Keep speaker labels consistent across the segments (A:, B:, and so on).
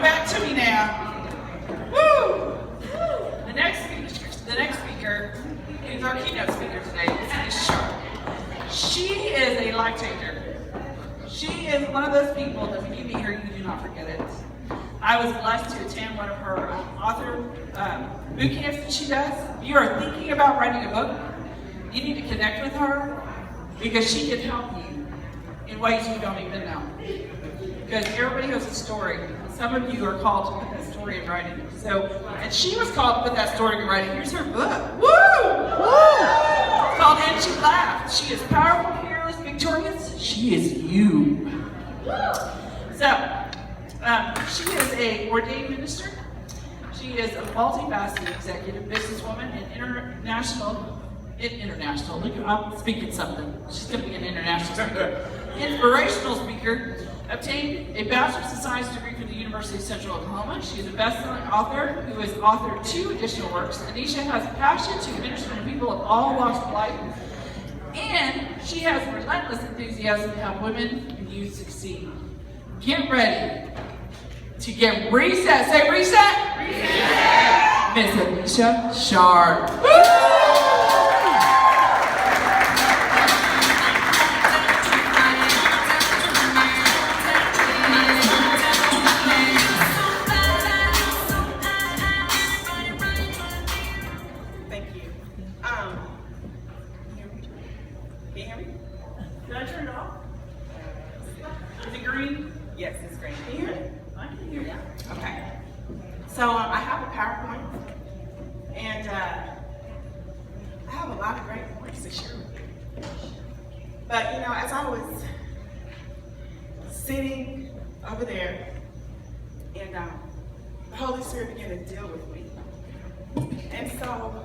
A: back to me now. Woo! The next speaker is our keynote speaker today. Is Anesha. She is a life changer. She is one of those people that when you meet her, you do not forget it. I was blessed to attend one of her author boot camps that she does. If you are thinking about writing a book, you need to connect with her because she can help you in ways you don't even know. Because everybody has a story. Some of you are called to put that story in writing. And she was called to put that story in writing. Here's her book. Woo! It's called And She Laughed. She is powerful, fearless, victorious. She is you. She is a ordained minister. She is a multifaceted executive businesswoman and international, look, I'm speaking something. She's going to be an international speaker. Inspirational speaker, obtained a Bachelor's of Science degree from the University of Central Oklahoma. She is a best-selling author who has authored 2 additional works. Anesha has a passion to minister to people of all walks of life. And she has relentless enthusiasm to help women and youth succeed. Get ready to get reset. Say reset. Reset. Miss Anesha Sharp.
B: Thank you. Can you hear me?
A: Did I turn it off? Is it green?
B: Yes, it's great. Can you hear me?
A: I can hear you.
B: Okay. So I have a PowerPoint, and I have a lot of great points to share with you. But as I was sitting over there, and the Holy Spirit began to deal with me, and so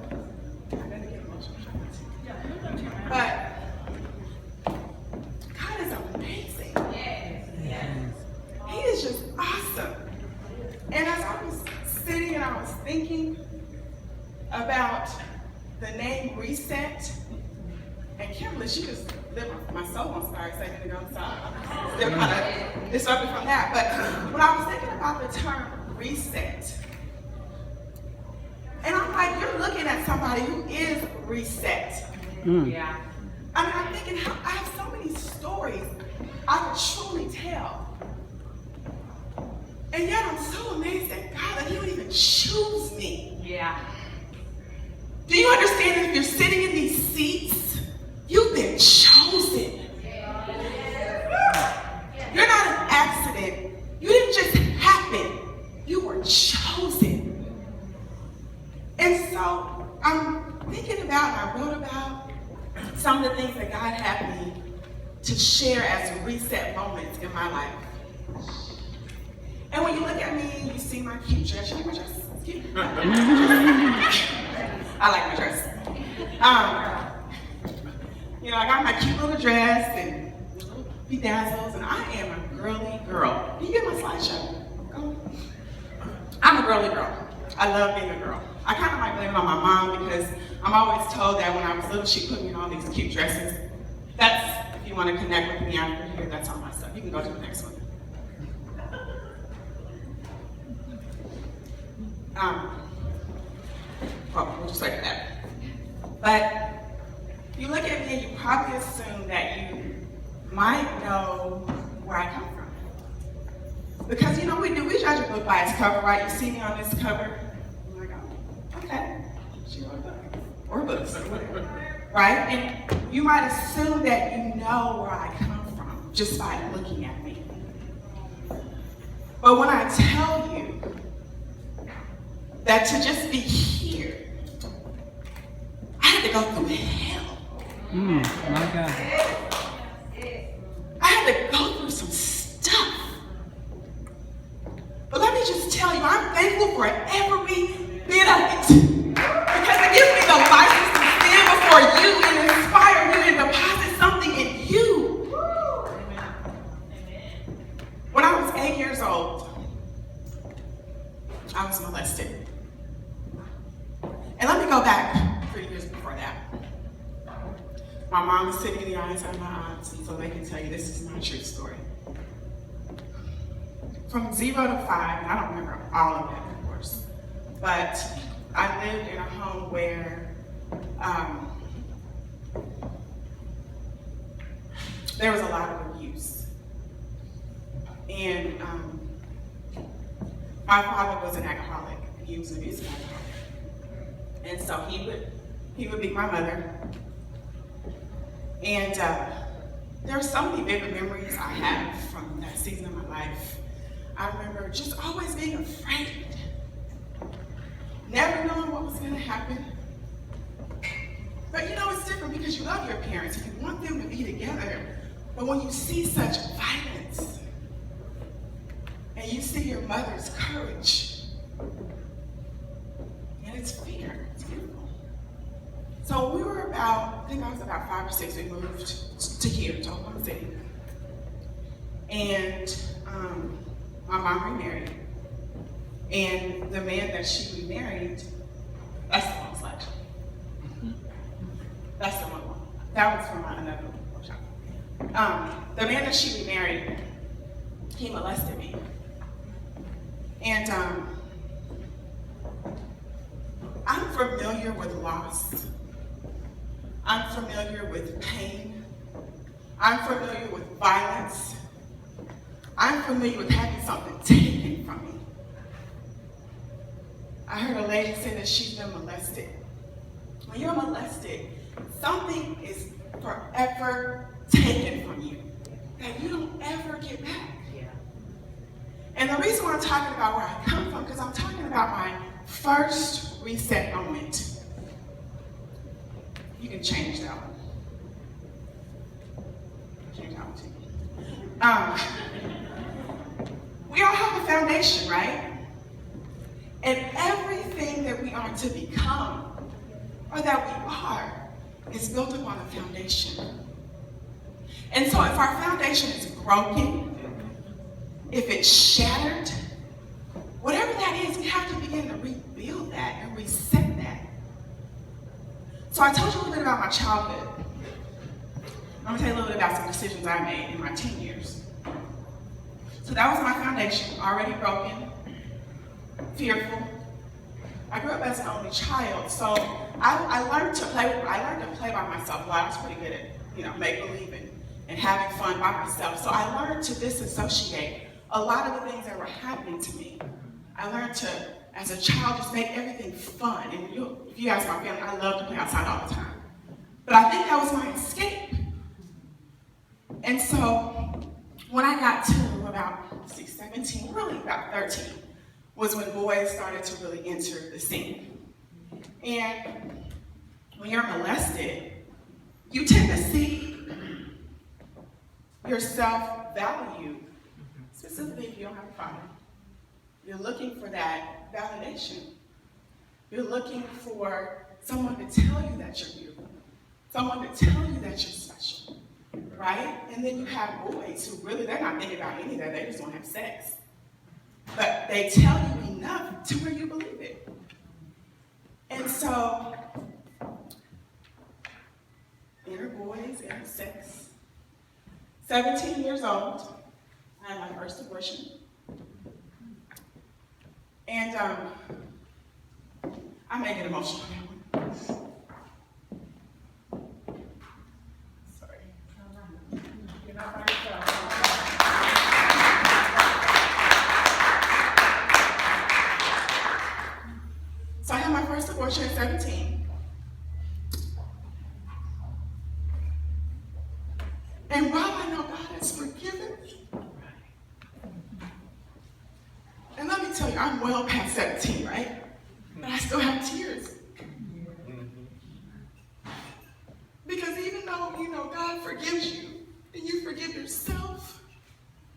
B: I better get emotional. But God is amazing. He is just awesome. And as I was sitting and I was thinking about the name Reset, and Kimberly, she just lit my soul on fire a second ago, so I'm still kind of disrupted from that. But when I was thinking about the term reset, and I'm like, you're looking at somebody who is reset.
A: Yeah.
B: I mean, I'm thinking, I have so many stories I could truly tell. And yet I'm so amazed at God that He would even choose me.
A: Yeah.
B: Do you understand that if you're sitting in these seats, you've been chosen? You're not an accident. You didn't just happen. You were chosen. And so I'm thinking about, I wrote about some of the things that God had me to share as reset moments in my life. And when you look at me and you see my cute dress, you like my dress? It's cute. I like my dress. I got my cute little dress and bedazzles, and I am a girly girl. Can you get my slideshow? I'm a girly girl. I love being a girl. I kind of might blame it on my mom because I'm always told that when I was little, she put me in all these cute dresses. That's, if you want to connect with me after here, that's all my stuff. You can go to the next one. We'll just wait for that. But you look at me and you probably assume that you might know where I come from. Because we judge a book by its cover, right? You see me on this cover, I'm like, oh, okay, she wrote a book, or books, or whatever, right? And you might assume that you know where I come from just by looking at me. But when I tell you that to just be here, I had to go through hell.
C: My God.
B: I had to go through some stuff. But let me just tell you, I'm thankful for every bit of it. Because it gives me the license to stand before you and inspire you and deposit something in you. When I was 8 years old, I was molested. And let me go back 3 years before that. My mom was sitting in the audience and my aunts, and so they can tell you this is my true story. from 0 to 5, and I don't remember all of that, of course, but I lived in a home where there was a lot of abuse. And my father was an alcoholic. He was an abusive alcoholic. And so he would beat my mother. And there are so many vivid memories I have from that season of my life. I remember just always being afraid, never knowing what was going to happen. But you know, it's different because you love your parents and you want them to be together. But when you see such violence and you see your mother's courage, and it's fear, it's beautiful. So we were about, I think I was about 5 or 6, we moved to here, to Oklahoma City. And my mom remarried. And the man that she remarried, that's the one slash. That's the one. That was from another workshop. The man that she remarried, he molested me. And I'm familiar with loss. I'm familiar with pain. I'm familiar with violence. I'm familiar with having something taken from me. I heard a lady say that she's been molested. When you're molested, something is forever taken from you that you don't ever get back. Yeah. And the reason why I'm talking about where I come from, because I'm talking about my first reset moment. You can change that one. Change that one too. We all have a foundation, right? And everything that we are to become, or that we are, is built upon a foundation. And so if our foundation is broken, if it's shattered, whatever that is, we have to begin to rebuild that and reset that. So I told you a little bit about my childhood. I'm gonna tell you a little bit about some decisions I made in my teen years. So that was my foundation, already broken, fearful. I grew up as an only child, so I learned to play by myself. Well, I was pretty good at, make-believing and having fun by myself. So I learned to disassociate a lot of the things that were happening to me. I learned to, as a child, just make everything fun. And if you ask my family, I love to play outside all the time. But I think that was my escape. And so when I got to about 17, really about 13, was when boys started to really enter the scene. And when you're molested, you tend to see your self-value, specifically if you don't have a father. You're looking for that validation. You're looking for someone to tell you that you're beautiful, someone to tell you that you're special, right? And then you have boys who really, they're not thinking about any of that, they just want to have sex. But they tell you enough to where you believe it. And so, inner boys, inner sex. 17 years old, I had my first abortion. And I may get emotional on that one. Sorry. You're not by yourself. So I had my first abortion at 17. And while I know God has forgiven me, and let me tell you, I'm well past 17, right? But I still have tears. Because even though, God forgives you, and you forgive yourself,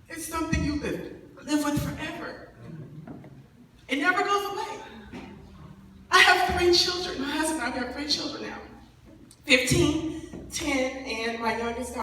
B: it's something you live with forever. It never goes away. I have 3 children. My husband and I have 3 children now. 15, 10, and my youngest daughter.